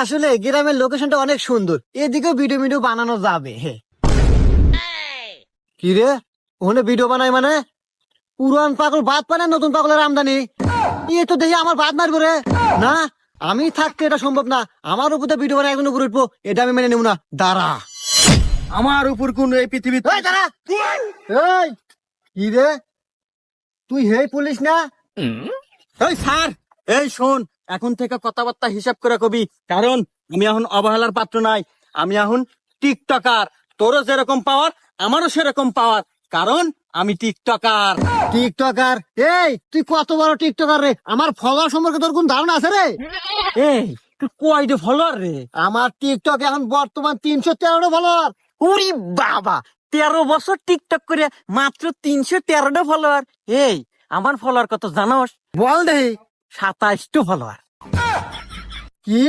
আসলে গ্রামের লোকেশনটা অনেক সুন্দর, এদিকেও ভিডিও ভিডিও বানানো যাবে। হে কি রে, ওখানে ভিডিও বানাই মানে পুরান পাগল ভাত পানে নতুন পাগলের আমদানি। এ তো দেখি আমার ভাত মারবো রে। না, আমি থাকতে এটা সম্ভব না। আমার উপরে ভিডিও বানাই একজন উপরে উঠবো, এটা আমি মেনে নেব না। দাঁড়া, আমার উপর কোন এই পৃথিবী এই দাঁড়া। এই কি রে, তুই হে পুলিশ না? এই স্যার, এই শোন, এখন থেকে কথাবার্তা হিসাব করে কবি, কারণ আমি এখন অবহেলার পাত্র নাই। আমি এখন টিকটকার। তোরও যেরকম পাওয়ার আমারও সেরকম পাওয়ার, কারণ আমি টিকটকার। টিকটকার? এই তুই কত বড় টিকটকার রে? আমার ফলোয়ার সম্পর্কে তোর কোন ধারণা আছে রে? এই তুই কয়টা ফলোয়ার রে? আমার টিকটক এখন বর্তমান 313টা ফলোয়ার। ওরে বাবা, 13 বছর টিকটক করে মাত্র 313টা ফলোয়ার। এই আমার ফলোয়ার কত জানোস? বল দেহি। 27টা ফলোয়ার। কি